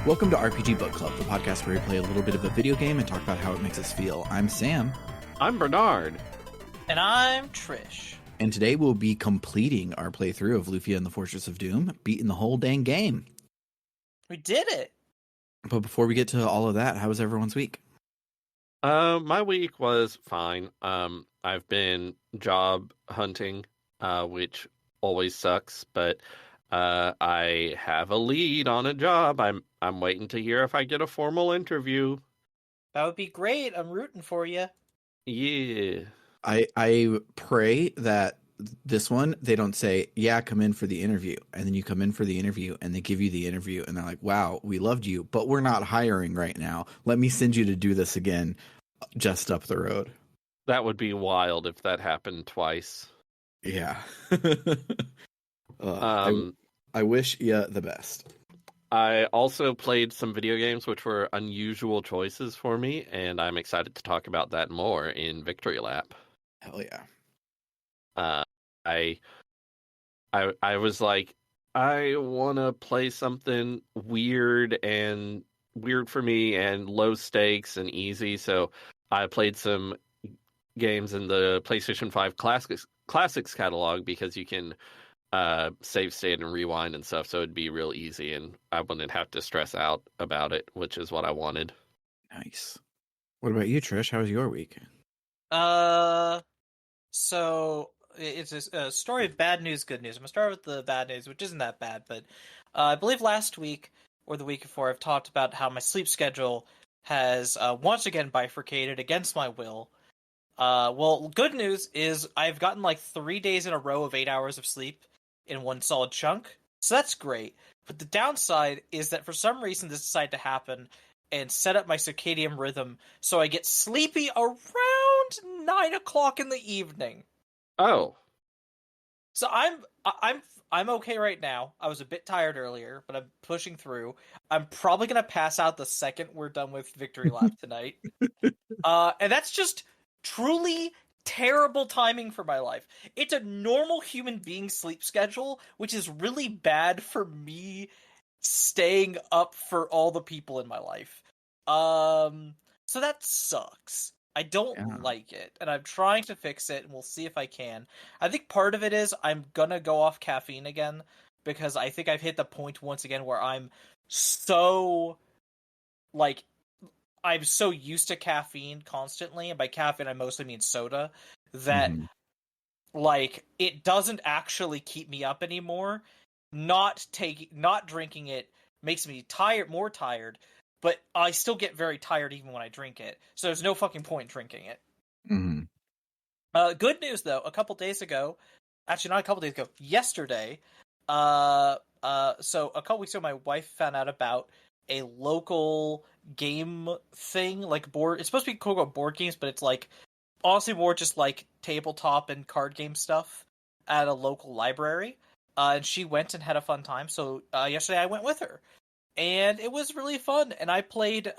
Welcome to RPG Book Club, the podcast where we play a little bit of a video game and talk about how it makes us feel. I'm Sam. I'm Bernard. And I'm Trish. And today we'll be completing our playthrough of Lufia and the Fortress of Doom, beating the whole dang game. We did it! But before we get to all of that, how was everyone's week? My week was fine. I've been job hunting, which always sucks, but I have a lead on a job. I'm waiting to hear if I get a formal interview. That would be great. I'm rooting for you. Yeah. I pray that this one, they don't say, yeah, come in for the interview. And then you come in for the interview and they give you the interview and they're like, wow, we loved you, but we're not hiring right now. Let me send you to do this again just up the road. That would be wild if that happened twice. Yeah. I wish you the best. I also played some video games, which were unusual choices for me, and I'm excited to talk about that more in Victory Lap. Hell yeah. I was like, I want to play something weird for me and low stakes and easy. So I played some games in the PlayStation 5 Classics catalog because you can save state and rewind and stuff. So it'd be real easy and I wouldn't have to stress out about it, which is what I wanted. Nice. What about you, Trish? How was your week? So it's a story of bad news, good news. I'm going to start with the bad news, which isn't that bad, but I believe last week or the week before I've talked about how my sleep schedule has once again bifurcated against my will. Well, good news is I've gotten like 3 days in a row of 8 hours of sleep in one solid chunk, so that's great. But the downside is that for some reason this decided to happen and set up my circadian rhythm so I get sleepy around 9 o'clock in the evening. Oh. So I'm okay right now. I was a bit tired earlier, but I'm pushing through. I'm probably gonna pass out the second we're done with Victory Lap tonight. And that's just truly terrible timing for my life. It's a normal human being sleep schedule, which is really bad for me staying up for all the people in my life. So that sucks. I don't like it, and I'm trying to fix it, and we'll see if I can. I think part of it is I'm gonna go off caffeine again, because I think I've hit the point once again where I'm so used to caffeine constantly, and by caffeine I mostly mean soda, that it doesn't actually keep me up anymore. Not drinking it makes me more tired, but I still get very tired even when I drink it. So there's no fucking point drinking it. Mm-hmm. Good news though, a couple days ago, actually not a couple days ago, yesterday, so a couple weeks ago my wife found out about a local game thing, like it's supposed to be quote-unquote board games, but it's like honestly more just like tabletop and card game stuff at a local library. And she went and had a fun time, so yesterday I went with her. And it was really fun, and I played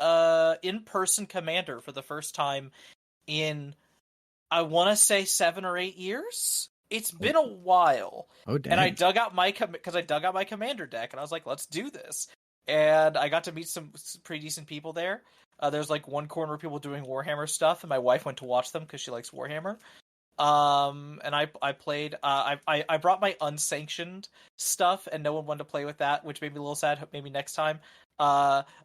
in-person Commander for the first time in, I want to say 7 or 8 years? It's been a while. Oh, damn. And I dug out my Commander deck, and I was like, let's do this. And I got to meet some pretty decent people there. There's like one corner of people doing Warhammer stuff, and my wife went to watch them because she likes Warhammer. And I played. I brought my unsanctioned stuff, and no one wanted to play with that, which made me a little sad. Maybe next time.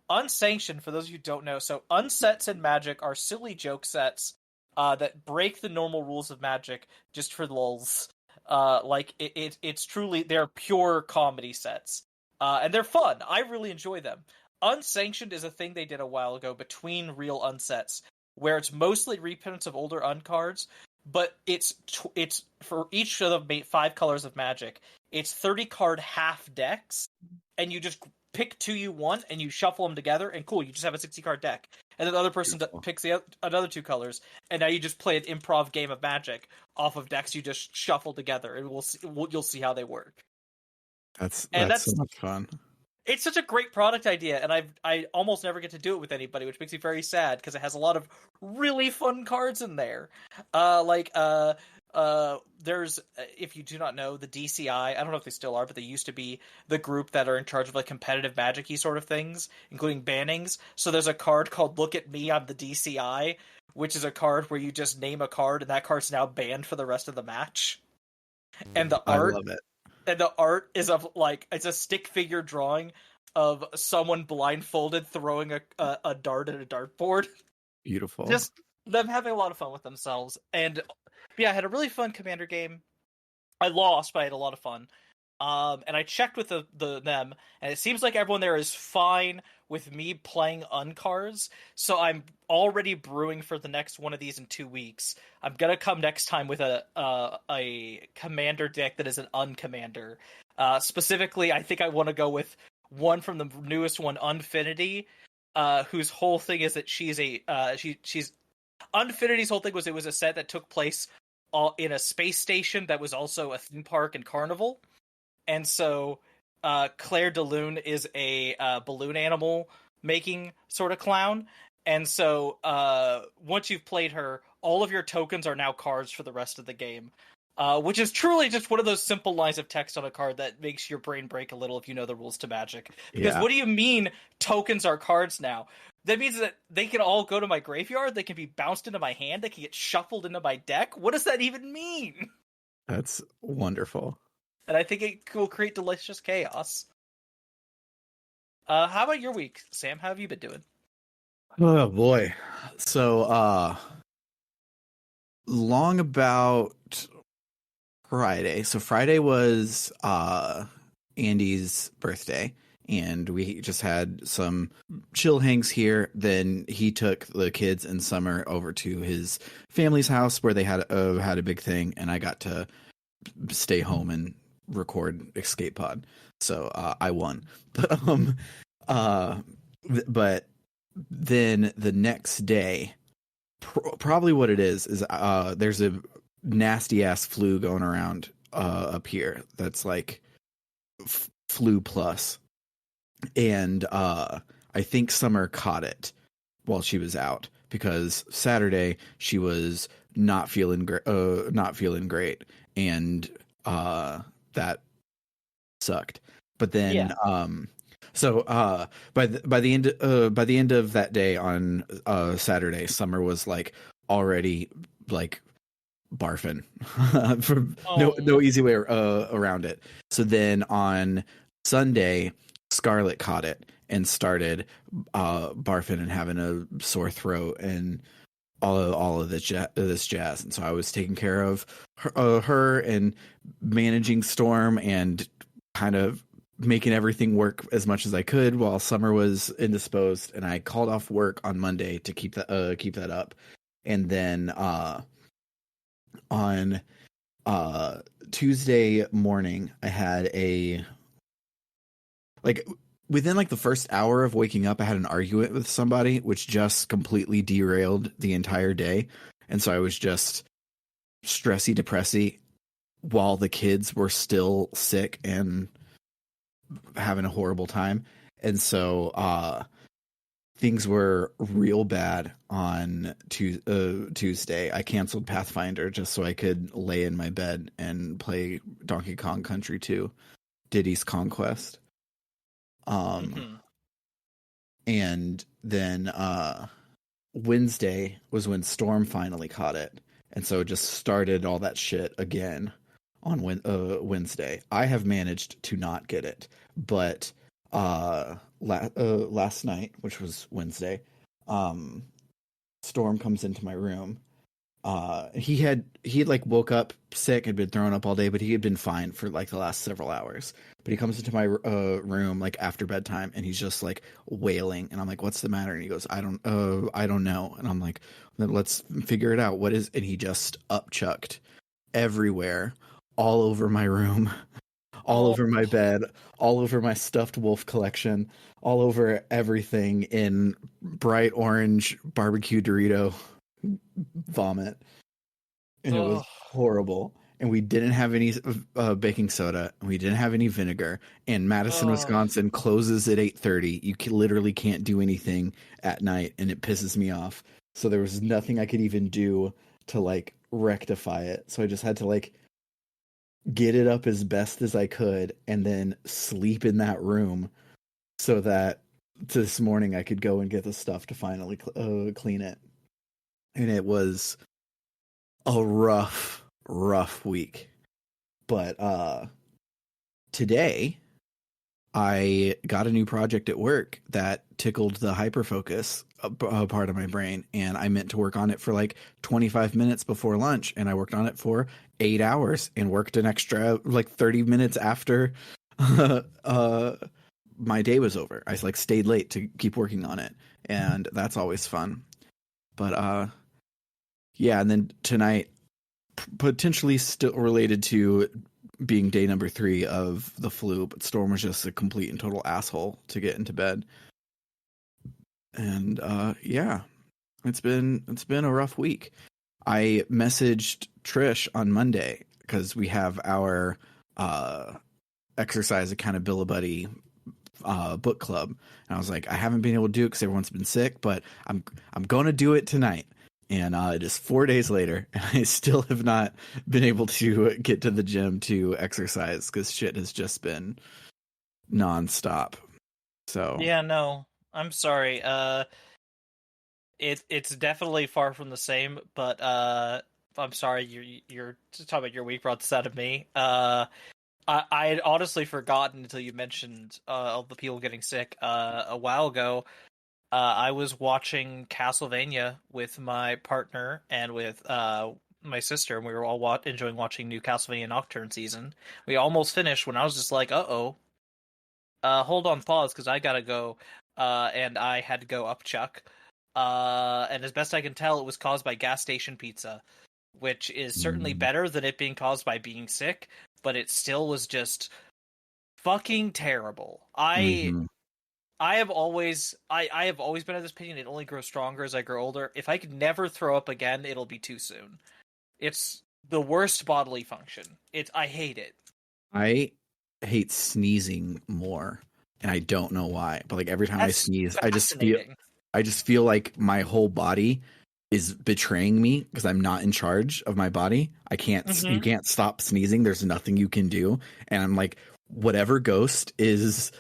Unsanctioned, for those of you who don't know, so unsets in Magic are silly joke sets that break the normal rules of Magic just for lulz. It's truly, they're pure comedy sets. And they're fun. I really enjoy them. Unsanctioned is a thing they did a while ago between real unsets, where it's mostly reprints of older uncards, but it's for each of the 5 colors of Magic, it's 30 card half decks, and you just pick 2 you want, and you shuffle them together, and cool, you just have a 60 card deck. And then the other person picks another 2 colors, and now you just play an improv game of Magic off of decks you just shuffle together, and you'll see how they work. That's so much fun. It's such a great product idea, and I almost never get to do it with anybody, which makes me very sad because it has a lot of really fun cards in there. there's, if you do not know, the DCI, I don't know if they still are, but they used to be the group that are in charge of like competitive magic-y sort of things, including bannings. So there's a card called Look at Me, I'm the DCI, which is a card where you just name a card and that card's now banned for the rest of the match. And the I art love it. and the art is of like, it's a stick figure drawing of someone blindfolded throwing a dart at a dartboard. Beautiful. Just them having a lot of fun with themselves. And yeah, I had a really fun Commander game. I lost, but I had a lot of fun. And I checked with them, and it seems like everyone there is fine with me playing uncars. So I'm already brewing for the next one of these in 2 weeks. I'm gonna come next time with a commander deck that is an uncommander. Specifically, I think I want to go with one from the newest one, Unfinity, whose whole thing is that she's Unfinity's whole thing was it was a set that took place in a space station that was also a theme park and carnival. And so Claire de Lune is a balloon animal making sort of clown. And so once you've played her, all of your tokens are now cards for the rest of the game. Which is truly just one of those simple lines of text on a card that makes your brain break a little if you know the rules to Magic. Because what do you mean tokens are cards now? That means that they can all go to my graveyard, they can be bounced into my hand, they can get shuffled into my deck. What does that even mean? That's wonderful. And I think it will create delicious chaos. How about your week, Sam? How have you been doing? Oh boy. So long about Friday. So Friday was Andy's birthday, and we just had some chill hangs here. Then he took the kids and Summer over to his family's house where they had a big thing, and I got to stay home and record Escape Pod. So I won. But then the next day, probably what it is there's a nasty ass flu going around up here that's like flu plus, and I think Summer caught it while she was out, because Saturday she was not feeling great, and that sucked. But then so by the end of that day on Saturday, Summer was like already like barfing. No easy way around it. So then on Sunday, Scarlett caught it and started barfing and having a sore throat and all of this jazz. And so I was taking care of her and managing Storm and kind of making everything work as much as I could while Summer was indisposed. And I called off work on Monday to keep that up. And then on Tuesday morning, I had within the first hour of waking up, I had an argument with somebody, which just completely derailed the entire day. And so I was just stressy depressy while the kids were still sick and having a horrible time. And so things were real bad on Tuesday. I canceled Pathfinder just so I could lay in my bed and play Donkey Kong Country 2, Diddy's Conquest. And then Wednesday was when Storm finally caught it, and so it just started all that shit again on Wednesday. I have managed to not get it, but last night, which was Wednesday, Storm comes into my room. He had woke up sick, had been thrown up all day, but he had been fine for the last several hours. But he comes into my room after bedtime, and he's just wailing, and I'm like, "What's the matter?" And he goes, "I don't know." And I'm like, "Then let's figure it out. What is?" And he just upchucked everywhere, all over my room, all over my bed, all over my stuffed wolf collection, all over everything in bright orange barbecue Dorito vomit. And it was horrible. And we didn't have any baking soda, and we didn't have any vinegar. And Madison, Wisconsin closes at 8:30. You literally can't do anything at night, and it pisses me off. So there was nothing I could even do to rectify it. So I just had to like get it up as best as I could and then sleep in that room so that this morning I could go and get the stuff to finally clean it. And it was a rough week. But today I got a new project at work that tickled the hyperfocus part of my brain, and I meant to work on it for like 25 minutes before lunch, and I worked on it for 8 hours and worked an extra like 30 minutes after my day was over. I like stayed late to keep working on it, and that's always fun. But yeah, and then tonight, potentially still related to being day number 3 of the flu, but Storm was just a complete and total asshole to get into bed. And yeah, it's been a rough week. I messaged Trish on Monday because we have our exercise accountability book club, and I was like, I haven't been able to do it because everyone's been sick, but I'm gonna do it tonight. And it is 4 days later, and I still have not been able to get to the gym to exercise because shit has just been nonstop. So Yeah, no, I'm sorry. It's definitely far from the same, but I'm sorry you're talking about your week brought this out of me. I had honestly forgotten until you mentioned all the people getting sick a while ago. I was watching Castlevania with my partner and with my sister, and we were all enjoying watching new Castlevania Nocturne season. We almost finished when I was just like, "Uh-oh, hold on, pause, because I gotta go." And I had to go up Chuck. And as best I can tell, it was caused by gas station pizza, which is certainly better than it being caused by being sick, but it still was just fucking terrible. I have always been of this opinion. It only grows stronger as I grow older. If I could never throw up again, it'll be too soon. It's the worst bodily function. I hate it. I hate sneezing more, and I don't know why. But like every time I sneeze, I just feel like my whole body is betraying me because I'm not in charge of my body. I can't. Mm-hmm. You can't stop sneezing. There's nothing you can do, and I'm like, whatever ghost is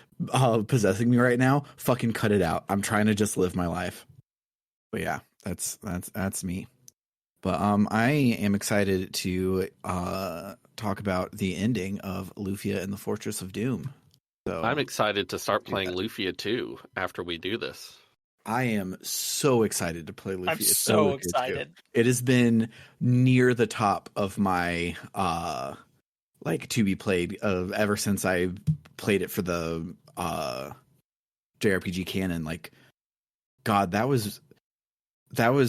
possessing me right now, fucking cut it out. I'm trying to just live my life. But yeah, that's me. But I am excited to talk about the ending of Lufia and the Fortress of Doom. So I'm excited to start playing Lufia too after we do this. I am so excited to play Lufia. I'm so excited. It has been near the top of my like to be played ever since I played it for the JRPG canon. Like, God, that was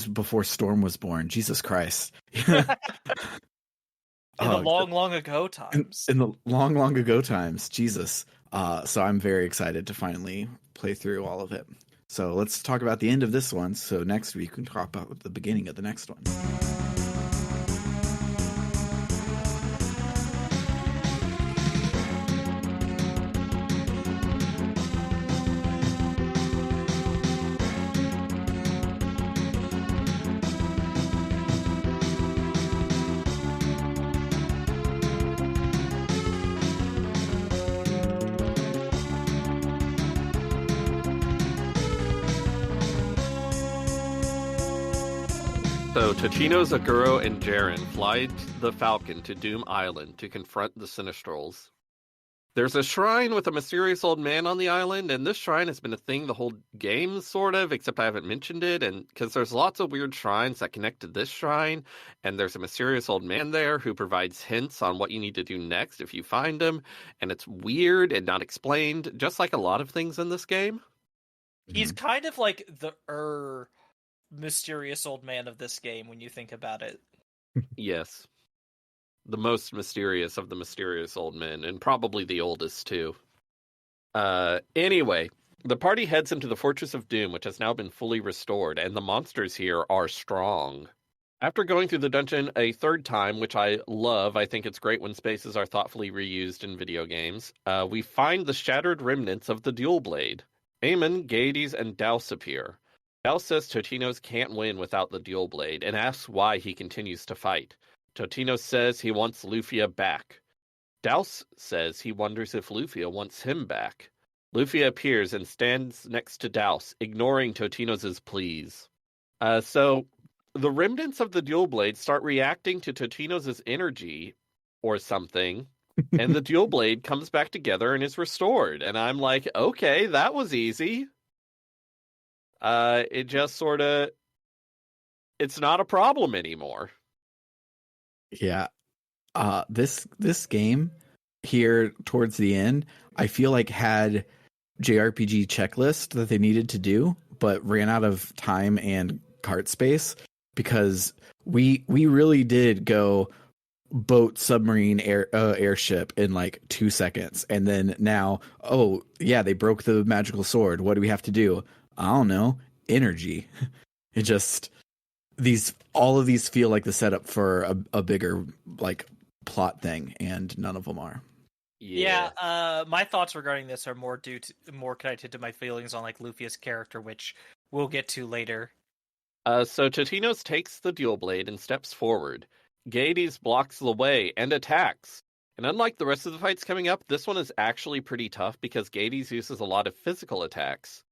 before Storm was born. Jesus Christ. In the long ago times. In the long ago times. Jesus. So I'm very excited to finally play through all of it. So let's talk about the end of this one. So next week we can talk about the beginning of the next one. So Tachino, Zaguro, and Jaren fly the Falcon to Doom Island to confront the Sinistrals. There's a shrine with a mysterious old man on the island, and this shrine has been a thing the whole game, sort of, except I haven't mentioned it, and because there's lots of weird shrines that connect to this shrine, and there's a mysterious old man there who provides hints on what you need to do next if you find him, and it's weird and not explained, just like a lot of things in this game. He's kind of like the mysterious old man of this game when you think about it. Yes. The most mysterious of the mysterious old men, and probably the oldest too. Anyway, the party heads into the Fortress of Doom, which has now been fully restored, and the monsters here are strong. After going through the dungeon a third time, which I love, I think it's great when spaces are thoughtfully reused in video games, we find the shattered remnants of the dual blade. Aemon, Gades, and Douse appear. Dal says Totino's can't win without the dual blade and asks why he continues to fight. Totino says he wants Lufia back. Dal says he wonders if Lufia wants him back. Lufia appears and stands next to Dal, ignoring Totino's pleas. So the remnants of the dual blade start reacting to Totino's energy or something, and the dual blade comes back together and is restored. And I'm like, okay, that was easy. It just sort of, it's not a problem anymore. Yeah. This game here towards the end, I feel like had JRPG checklist that they needed to do, but ran out of time and cart space because we really did go boat, submarine, airship in like 2 seconds, and then now, oh yeah, they broke the magical sword. What do we have to do? I don't know. Energy. It just all of these feel like the setup for a bigger like plot thing, and none of them are. Yeah, my thoughts regarding this are more connected to my feelings on like Lufia's character, which we'll get to later. So Totino's takes the dual blade and steps forward. Gades blocks the way and attacks. And unlike the rest of the fights coming up, this one is actually pretty tough because Gades uses a lot of physical attacks.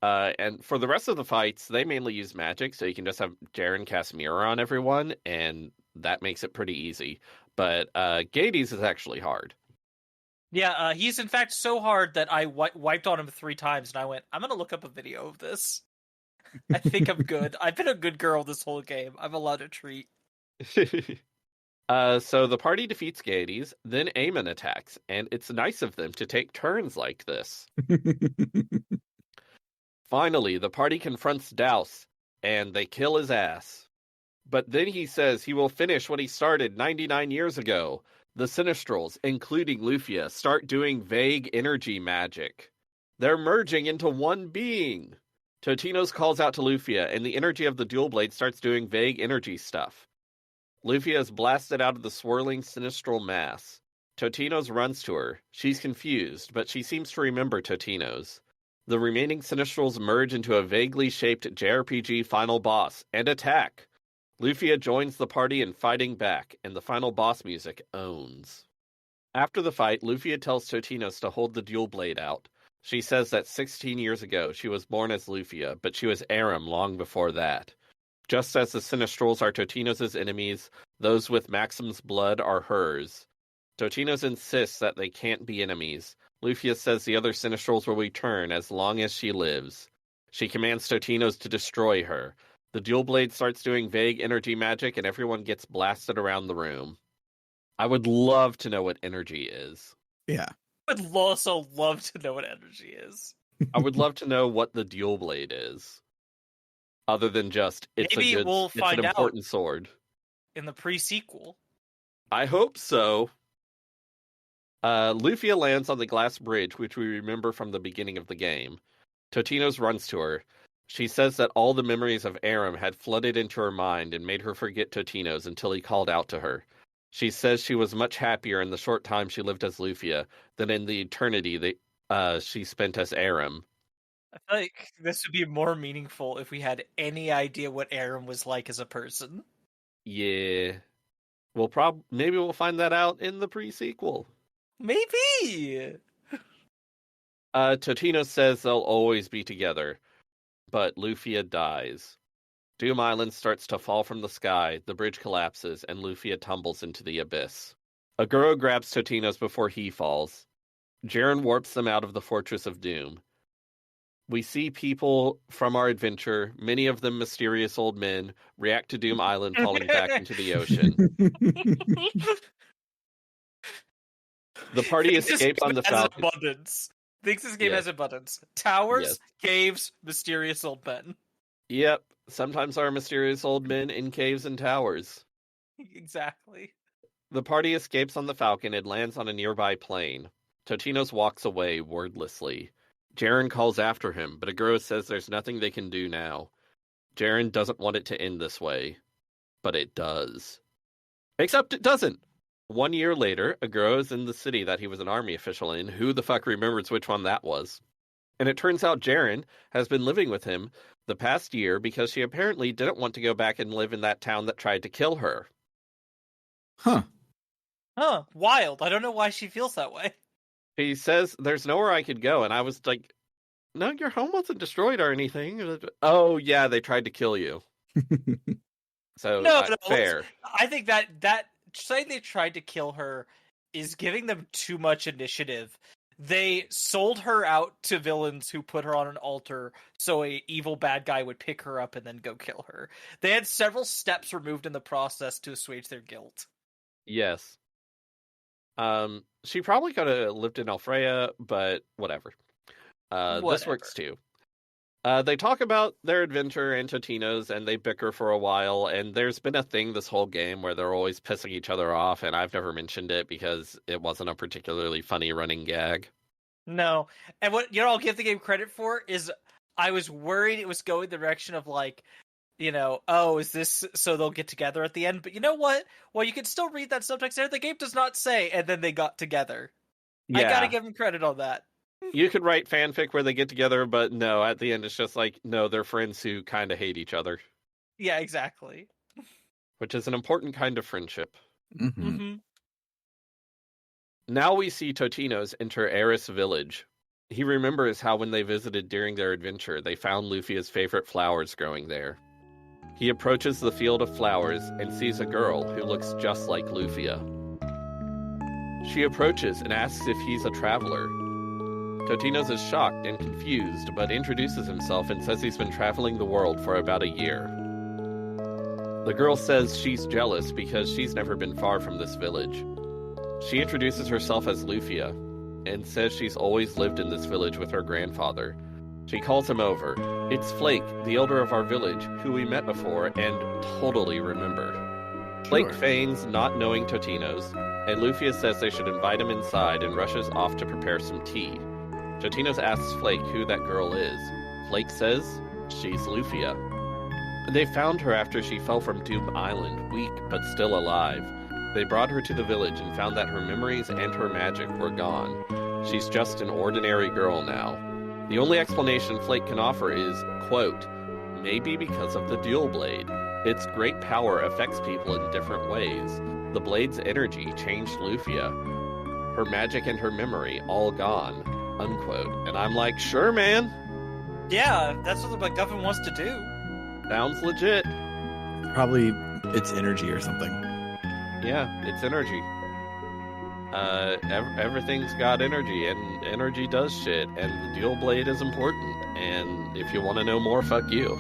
And for the rest of the fights, they mainly use magic, so you can just have Jaren cast Mirror on everyone, and that makes it pretty easy. But Gades is actually hard. Yeah, he's in fact so hard that I wiped on him 3 times, and I went, I'm going to look up a video of this. I think I'm good. I've been a good girl this whole game. I'm allowed to treat. So the party defeats Gades, then Eamon attacks, and it's nice of them to take turns like this. Finally, the party confronts Daus, and they kill his ass. But then he says he will finish what he started 99 years ago. The Sinistrals, including Lufia, start doing vague energy magic. They're merging into one being. Totino's calls out to Lufia, and the energy of the dual blade starts doing vague energy stuff. Lufia is blasted out of the swirling sinistral mass. Totino's runs to her. She's confused, but she seems to remember Totino's. The remaining Sinistrals merge into a vaguely shaped JRPG final boss and attack. Lufia joins the party in fighting back, and the final boss music owns. After the fight, Lufia tells Totino's to hold the dual blade out. She says that 16 years ago she was born as Lufia, but she was Aram long before that. Just as the Sinistrals are Totino's enemies, those with Maxim's blood are hers. Totino's insists that they can't be enemies. Lufia says the other Sinistrals will return as long as she lives. She commands Totino's to destroy her. The dual blade starts doing vague energy magic and everyone gets blasted around the room. I would love to know what energy is. Yeah. I would also love to know what energy is. I would love to know what the dual blade is. Other than just, it's Maybe we'll find an out important sword. In the pre-sequel. I hope so. Lufia lands on the glass bridge, which we remember from the beginning of the game. Totino's runs to her. She says that all the memories of Aram had flooded into her mind and made her forget Totino's until he called out to her. She says she was much happier in the short time she lived as Lufia than in the eternity that she spent as Aram. I feel like this would be more meaningful if we had any idea what Aram was like as a person. Yeah. Maybe we'll find that out in the pre-sequel. Maybe! Totino says they'll always be together, but Lufia dies. Doom Island starts to fall from the sky, the bridge collapses, and Lufia tumbles into the abyss. Aguro grabs Totino's before he falls. Jaren warps them out of the Fortress of Doom. We see people from our adventure, many of them mysterious old men, react to Doom Island falling back into the ocean. The party escapes on the Falcon. Abundance. Thinks this game has abundance. Towers, caves, mysterious old men. Yep. Sometimes our mysterious old men in caves and towers. Exactly. The party escapes on the Falcon and lands on a nearby plane. Totino's walks away wordlessly. Jaren calls after him, but Aguro says there's nothing they can do now. Jaren doesn't want it to end this way. But it does. Except it doesn't! 1 year later, Aguro is in the city that he was an army official in. Who the fuck remembers which one that was? And it turns out Jaren has been living with him the past year because she apparently didn't want to go back and live in that town that tried to kill her. Huh. Huh, wild. I don't know why she feels that way. He says, there's nowhere I could go. And I was like, no, your home wasn't destroyed or anything. Oh, yeah, they tried to kill you. So, No, fair. I think that saying they tried to kill her is giving them too much initiative. They sold her out to villains who put her on an altar so a evil bad guy would pick her up and then go kill her. They had several steps removed in the process to assuage their guilt. Yes. She probably could have lived in Alfreya, but whatever. This works too. They talk about their adventure in Totino's, and they bicker for a while, and there's been a thing this whole game where they're always pissing each other off, and I've never mentioned it because it wasn't a particularly funny running gag. No. And what I'll give the game credit for is I was worried it was going the direction of like, oh, is this so they'll get together at the end? But you know what? Well, you can still read that subtext there. The game does not say, and then they got together. Yeah. I gotta give them credit on that. You could write fanfic where they get together, but no, at the end it's just like, no, they're friends who kind of hate each other. Yeah, exactly. Which is an important kind of friendship. Mm-hmm. Mm-hmm. Now we see Totino's enter Eris village. He remembers how when they visited during their adventure, they found Lufia's favorite flowers growing there. He approaches the field of flowers and sees a girl who looks just like Lufia. She approaches and asks if he's a traveler. Totino's is shocked and confused, but introduces himself and says he's been traveling the world for about a year. The girl says she's jealous because she's never been far from this village. She introduces herself as Lufia, and says she's always lived in this village with her grandfather. She calls him over. It's Flake, the elder of our village, who we met before and totally remember. Flake feigns not knowing Totino's, and Lufia says they should invite him inside and rushes off to prepare some tea. Totino's asks Flake who that girl is. Flake says she's Lufia. They found her after she fell from Doom Island, weak but still alive. They brought her to the village and found that her memories and her magic were gone. She's just an ordinary girl now. The only explanation Flake can offer is, quote, maybe because of the dual blade. Its great power affects people in different ways. The blade's energy changed Lufia. Her magic and her memory all gone, unquote. And I'm like, sure, man. Yeah, that's what the MacGuffin wants to do. Sounds legit. Probably it's energy or something. Yeah, it's energy. Everything's got energy, and energy does shit, and the dual blade is important. And if you want to know more, fuck you.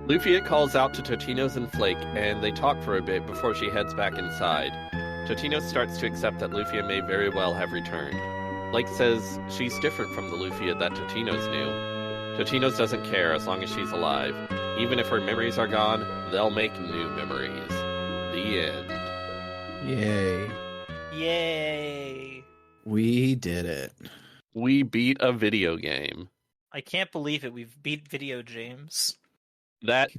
Lufia calls out to Totino's and Flake, and they talk for a bit before she heads back inside. Totino starts to accept that Lufia may very well have returned. Flake says she's different from the Lufia that Totino's knew. Totino's doesn't care as long as she's alive. Even if her memories are gone, they'll make new memories. The end. Yay. Yay. We did it. We beat a video game. I can't believe it. We've beat video games. That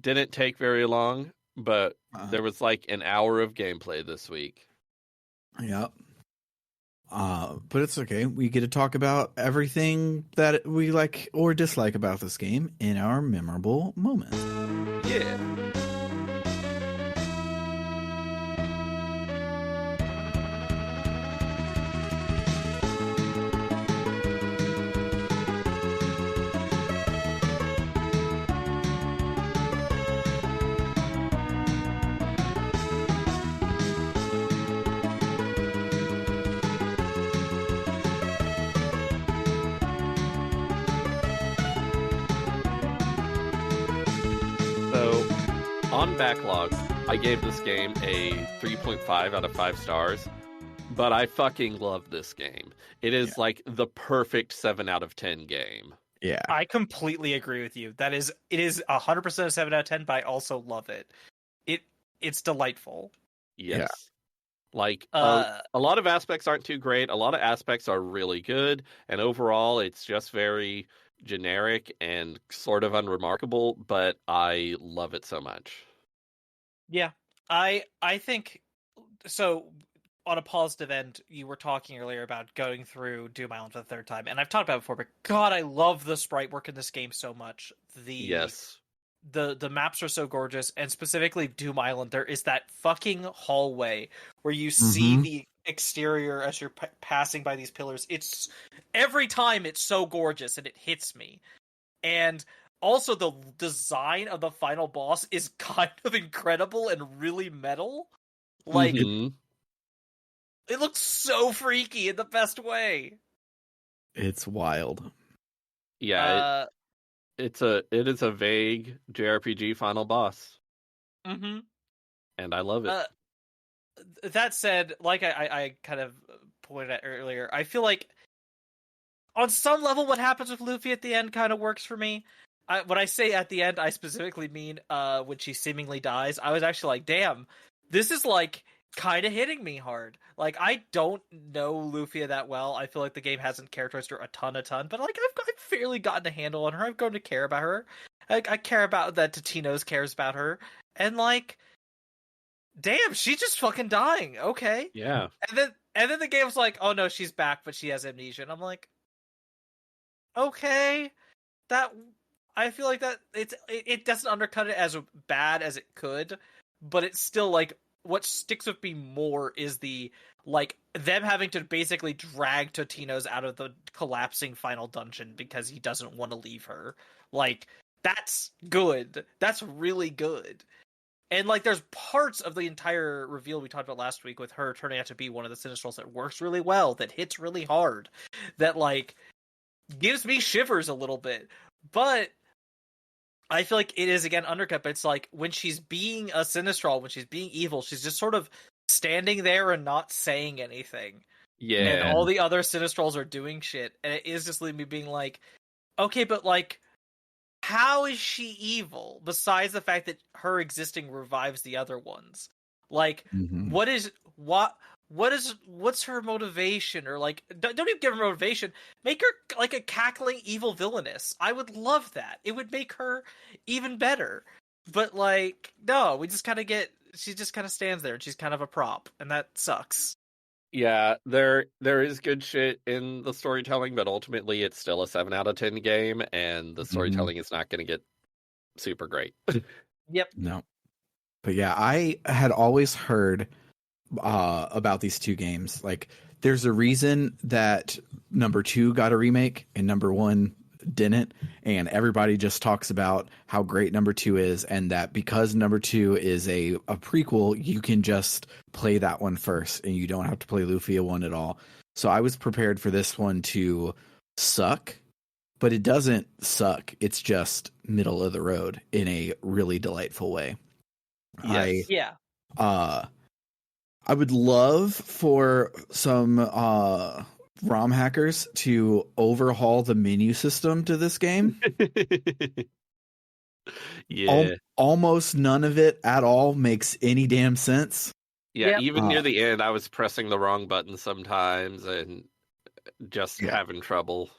didn't take very long, but there was like an hour of gameplay this week. Yep. But it's okay. We get to talk about everything that we like or dislike about this game in our memorable moments. Yeah. On Backlog, I gave this game a 3.5 out of 5 stars, but I fucking love this game. It is like the perfect 7 out of 10 game. Yeah. I completely agree with you. It is 100% a 7 out of 10, but I also love it. It's delightful. Yes. Yeah. Like, a lot of aspects aren't too great. A lot of aspects are really good, and overall it's just very generic and sort of unremarkable, but I love it so much. Yeah, I think so. on a positive end, you were talking earlier about going through Doom Island for the third time, and I've talked about it before, but God, I love the sprite work in this game so much. Yes. The maps are so gorgeous, and specifically Doom Island, there is that fucking hallway where you see the exterior as you're passing by these pillars. It's every time it's so gorgeous, and it hits me. And also the design of the final boss is kind of incredible and really metal. Like, Mhm. it looks so freaky in the best way. It's wild. Yeah, it is a vague JRPG final boss, Mm-hmm. and I love it. That said, like I kind of pointed at earlier, I feel like on some level what happens with Luffy at the end kind of works for me. When I say at the end, I specifically mean when she seemingly dies. I was actually like, damn, this is like kind of hitting me hard. Like, I don't know Lufia that well. I feel like the game hasn't characterized her a ton, but like I've fairly gotten a handle on her. I've grown to care about her. I care about that Totino's cares about her, and like, damn, she's just fucking dying. Okay, Yeah. and then the game's like, oh no, she's back, but she has amnesia, and I'm like, okay, that I feel like that it doesn't undercut it as bad as it could, but it's still like what sticks with me more is the like them having to basically drag Totino's out of the collapsing final dungeon because he doesn't want to leave her. Like, that's good. That's really good. And like there's parts of the entire reveal we talked about last week with her turning out to be one of the Sinistrals that works really well, that hits really hard, that like gives me shivers a little bit. But I feel like it is again undercut, but it's like when she's being a Sinistral, when she's being evil, she's just sort of standing there and not saying anything. Yeah. And all the other Sinistrals are doing shit. And it is just leaving me being like, okay, but like, how is she evil besides the fact that her existing revives the other ones? Like, what's her motivation? Or like, don't even give her motivation. Make her like a cackling evil villainess. I would love that. It would make her even better. But like, no, we just kind of she just kind of stands there and she's kind of a prop, and that sucks. Yeah, there is good shit in the storytelling, but ultimately it's still a 7 out of 10 game, and the storytelling is not going to get super great. Yep. No. But yeah, I had always heard about these two games. Like, there's a reason that number 2 got a remake and number 1 didn't, and everybody just talks about how great number 2 is, and that because number 2 is a prequel, you can just play that one first and you don't have to play Lufia 1 at all. So I was prepared for this one to suck, but it doesn't suck. It's just middle of the road in a really delightful way. Yes. I would love for some ROM hackers to overhaul the menu system to this game. Yeah. Almost none of it at all makes any damn sense. Yeah, Yep. even near the end, I was pressing the wrong button sometimes and just having trouble.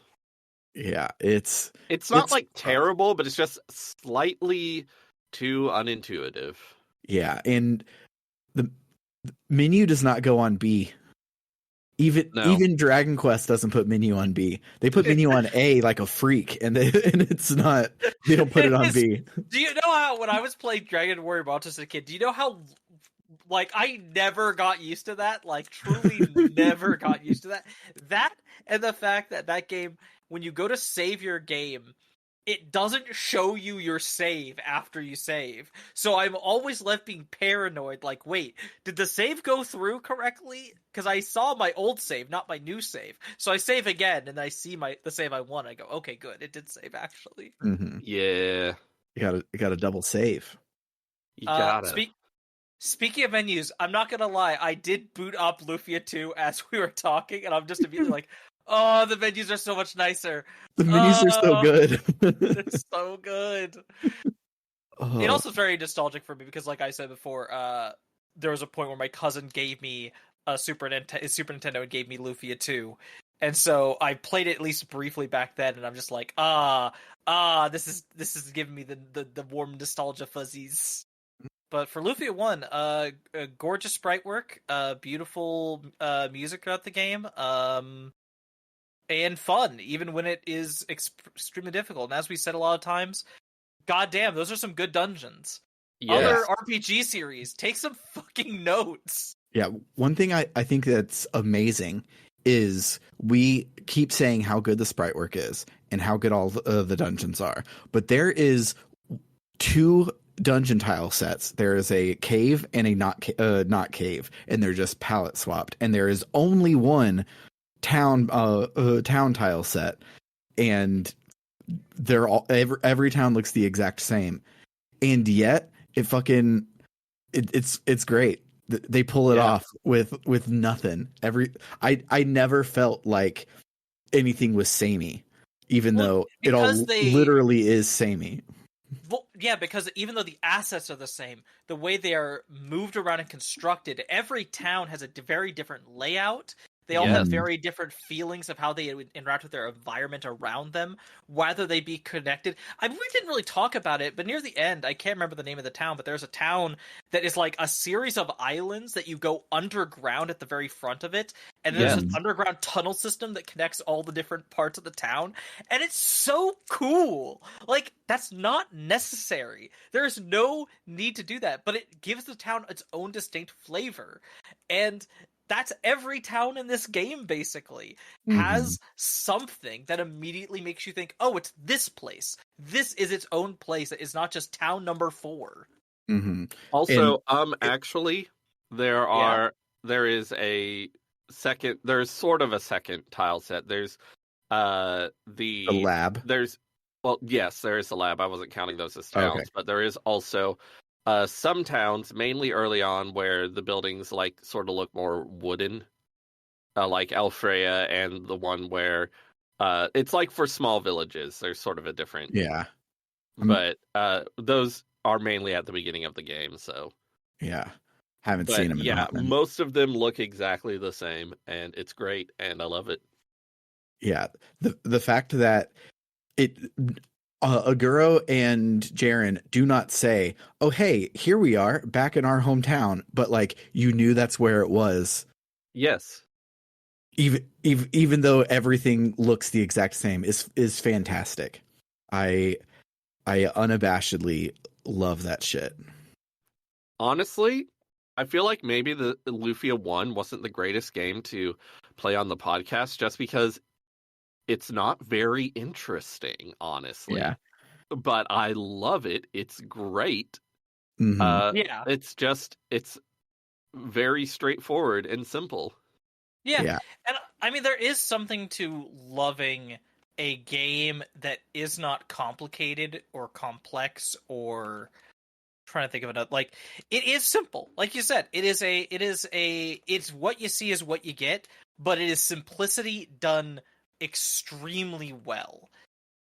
Yeah, it's not like terrible, but it's just slightly too unintuitive. Yeah, and the menu does not go on B. Even Dragon Quest doesn't put menu on B. They put menu on A like a freak, and it's not. They don't put it on B. Do you know how when I was playing Dragon Warrior Monsters as a kid? Do you know how like I never got used to that? Like truly never got used to that. That and the fact that game, when you go to save your game, it doesn't show you your save after you save. So I'm always left being paranoid, like, wait, did the save go through correctly? Because I saw my old save, not my new save. So I save again, and I see the save I want. I go, okay, good, it did save, actually. Mm-hmm. Yeah. You gotta double save. You gotta. Speaking of menus, I'm not gonna lie, I did boot up Lufia 2 as we were talking, and I'm just immediately like, oh, the menus are so much nicer. The menus are so good. They're so good. It also is very nostalgic for me because, like I said before, there was a point where my cousin gave me a Super Nintendo and gave me Lufia 2. And so I played it at least briefly back then, and I'm just like, this is giving me the warm nostalgia fuzzies. But for Lufia 1, gorgeous sprite work, beautiful music throughout the game, and fun, even when it is extremely difficult. And as we said a lot of times, goddamn, those are some good dungeons. Other RPG series, take some fucking notes. Yeah, one thing I think that's amazing is we keep saying how good the sprite work is and how good all the dungeons are. But there is 2 dungeon tile sets. There is a cave and a not cave, and they're just palette swapped. And there is only one town tile set, and they're all every town looks the exact same. And yet it's great. They pull it off with nothing. I never felt like anything was samey, even though it all literally is samey. Well, yeah, because even though the assets are the same, the way they are moved around and constructed, every town has a very different layout. They all have very different feelings of how they interact with their environment around them, whether they be connected. We didn't really talk about it, but near the end, I can't remember the name of the town, but there's a town that is like a series of islands that you go underground at the very front of it, and there's an underground tunnel system that connects all the different parts of the town, and it's so cool! Like, that's not necessary. There's no need to do that, but it gives the town its own distinct flavor, and that's every town in this game, basically, has something that immediately makes you think, oh, it's this place. This is its own place. It is not just town number 4. Mm-hmm. Also, actually, there's sort of a second tile set. There's the lab. There is a lab. I wasn't counting those as towns, but there is also some towns, mainly early on, where the buildings like sort of look more wooden, like Elfreya, and the one where it's like for small villages. There's sort of a different, but those are mainly at the beginning of the game. So haven't seen them. Most of them look exactly the same, and it's great, and I love it. Yeah, the fact that Aguro and Jaren do not say, "Oh, hey, here we are back in our hometown," but like you knew that's where it was. Yes, even though everything looks the exact same is fantastic. I unabashedly love that shit. Honestly, I feel like maybe the Lufia 1 wasn't the greatest game to play on the podcast, just because it's not very interesting, honestly. Yeah. But I love it. It's great. It's very straightforward and simple. Yeah. And I mean, there is something to loving a game that is not complicated or complex or trying to think of it. Like, it is simple. Like you said, it's what you see is what you get, but it is simplicity done extremely well.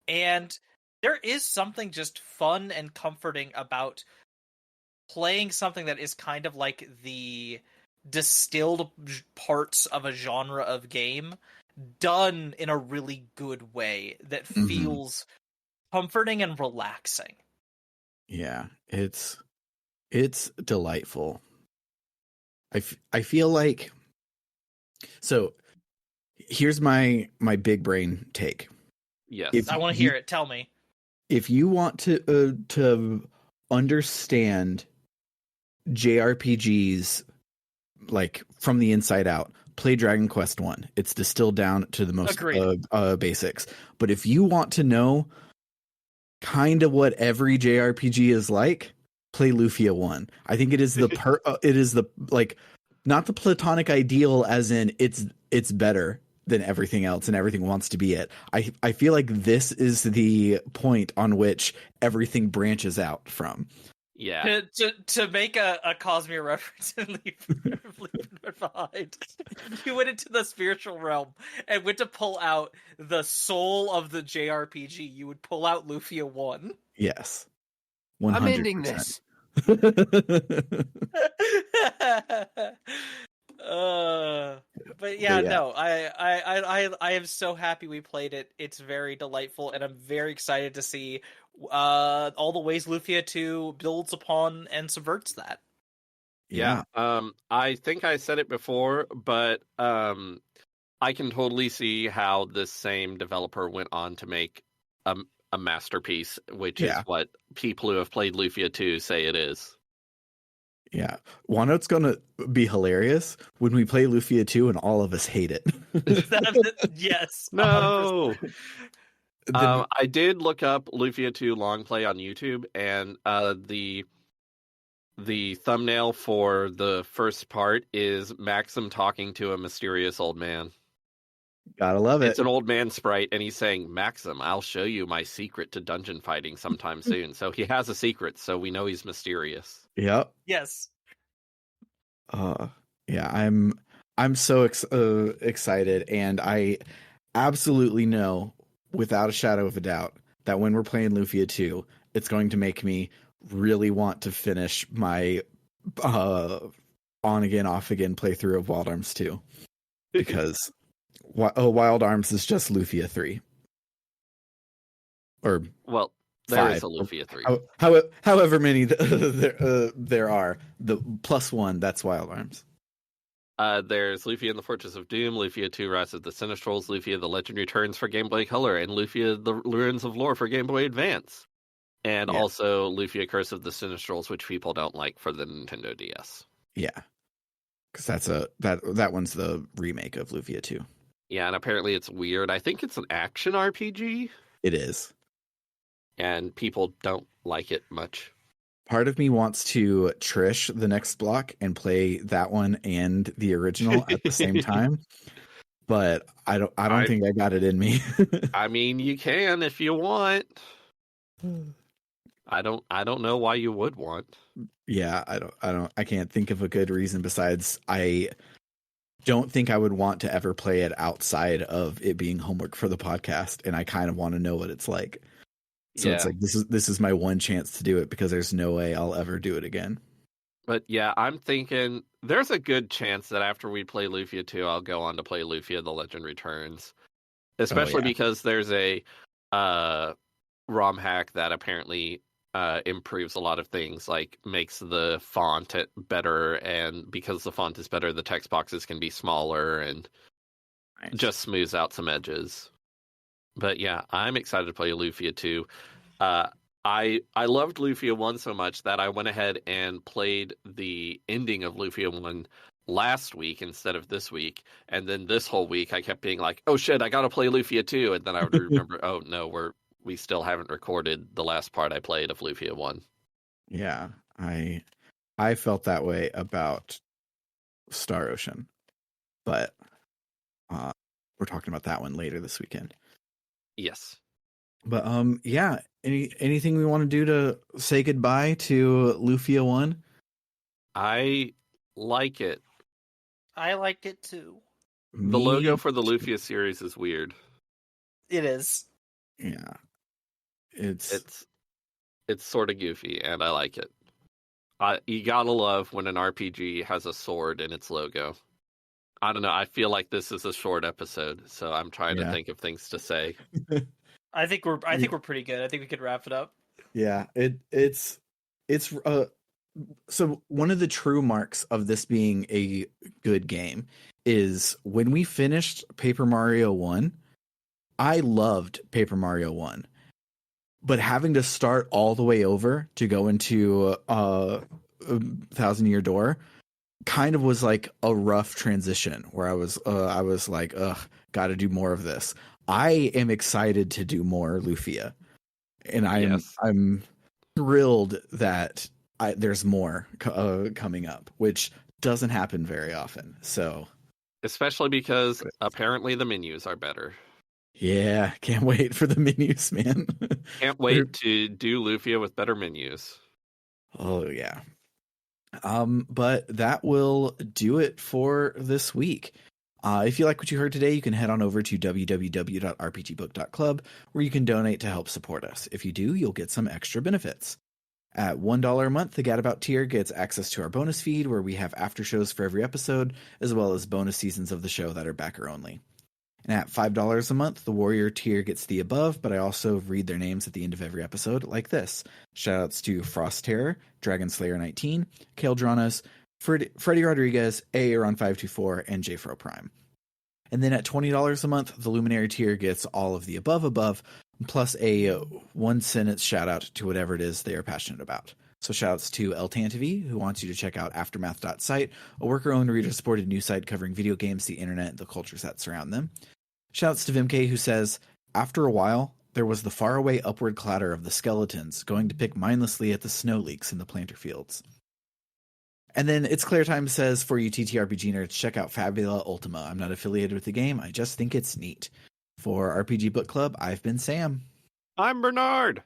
And there is something just fun and comforting about playing something that is kind of like the distilled parts of a genre of game done in a really good way that feels comforting and relaxing. Yeah, it's delightful. I feel like, so here's my big brain take. Yes, I want to hear it. Tell me. If you want to understand JRPGs like from the inside out, play Dragon Quest 1. It's distilled down to the most basics. But if you want to know kind of what every JRPG is like, play Lufia 1. I think it is the like, not the platonic ideal as in it's better than everything else and everything wants to be it. I feel like this is the point on which everything branches out from. Yeah. To make a Cosmere reference and leave it behind, you went into the spiritual realm and went to pull out the soul of the JRPG. You would pull out Lufia 1. Yes. 100%. I'm ending this. But yeah, no, I am so happy we played it. It's very delightful, and I'm very excited to see all the ways Lufia 2 builds upon and subverts that. Yeah. I think I said it before, but I can totally see how this same developer went on to make a masterpiece, which is what people who have played Lufia 2 say it is. Yeah. Wanna it's gonna be hilarious when we play Lufia 2 and all of us hate it. Yes. No. 100%. I did look up Lufia 2 long play on YouTube, and the thumbnail for the first part is Maxim talking to a mysterious old man. Gotta love it. It's an old man sprite, and he's saying, Maxim, I'll show you my secret to dungeon fighting sometime soon. So he has a secret, so we know he's mysterious. Yep. Yes. Yeah, I'm so excited, and I absolutely know without a shadow of a doubt that when we're playing Lufia 2, it's going to make me really want to finish my on again, off again playthrough of Wild Arms 2. Because Wild Arms is just Lufia 3. Or well, there is a Lufia 3. However many there are. The plus one, that's Wild Arms. There's Lufia in the Fortress of Doom, Lufia 2 Rise of the Sinistrals, Lufia The Legend Returns for Game Boy Color, and Lufia The Ruins of Lore for Game Boy Advance. And also Lufia Curse of the Sinistrals, which people don't like, for the Nintendo DS. Yeah. Because that one's the remake of Lufia 2. Yeah, and apparently it's weird. I think it's an action RPG. It is. And people don't like it much. Part of me wants to Trish the next block and play that one and the original at the same time. But I don't think I got it in me. I mean, you can if you want. I don't know why you would want. Yeah, I can't think of a good reason besides I don't think I would want to ever play it outside of it being homework for the podcast, and I kind of want to know what it's like. So it's like this is my one chance to do it because there's no way I'll ever do it again. But yeah, I'm thinking there's a good chance that after we play Lufia 2, I'll go on to play Lufia The Legend Returns. Especially because there's a ROM hack that apparently improves a lot of things, like makes the font better, and because the font is better, the text boxes can be smaller and just smooths out some edges. But yeah, I'm excited to play Lufia 2. I loved Lufia 1 so much that I went ahead and played the ending of Lufia 1 last week instead of this week. And then this whole week I kept being like, oh shit, I gotta play Lufia 2. And then I would remember, oh no, we still haven't recorded the last part I played of Lufia 1. Yeah, I felt that way about Star Ocean. But we're talking about that one later this weekend. Yes. But yeah, anything we want to do to say goodbye to Lufia 1? I like it. I like it too. The logo for the Lufia series is weird. It is. Yeah. It's sort of goofy, and I like it. You gotta love when an RPG has a sword in its logo. I don't know. I feel like this is a short episode, so I'm trying to think of things to say. I think we're pretty good. I think we could wrap it up. Yeah, it's so one of the true marks of this being a good game is when we finished Paper Mario 1, I loved Paper Mario 1. But having to start all the way over to go into Thousand Year Door kind of was like a rough transition where I was like, got to do more of this. I am excited to do more Lufia, and I'm thrilled that there's more coming up, which doesn't happen very often. So, especially because apparently the menus are better. Yeah, can't wait for the menus, man. Can't wait to do Lufia with better menus. Oh yeah. But that will do it for this week. If you like what you heard today, you can head on over to www.rpgbook.club, where you can donate to help support us. If you do, you'll get some extra benefits. At $1 a month, the Gadabout tier gets access to our bonus feed, where we have after shows for every episode, as well as bonus seasons of the show that are backer only. And at $5 a month, the Warrior tier gets the above, but I also read their names at the end of every episode, like this. Shoutouts to Frost Terror, Dragon Slayer 19, Kale Dranas, Freddie Rodriguez, Aaron524, and JFro Prime. And then at $20 a month, the Luminary tier gets all of the above, plus a one-sentence shout-out to whatever it is they are passionate about. So shout-outs to El Tantav, who wants you to check out Aftermath.site, a worker-owned, reader-supported news site covering video games, the internet, and the cultures that surround them. Shout-outs to Vimk, who says, after a while, there was the faraway upward clatter of the skeletons going to pick mindlessly at the snow leaks in the planter fields. And then It's Claire Time says, for you TTRPG nerds, check out Fabula Ultima. I'm not affiliated with the game. I just think it's neat. For RPG Book Club, I've been Sam. I'm Bernard.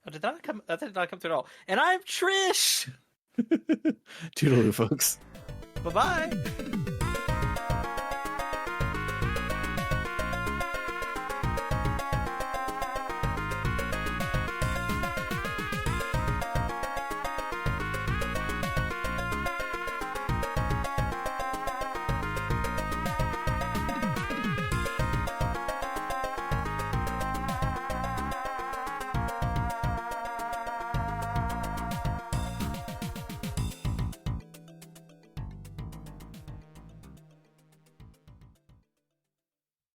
Oh, that did not come through at all. And I'm Trish. Toodaloo, folks. Bye-bye.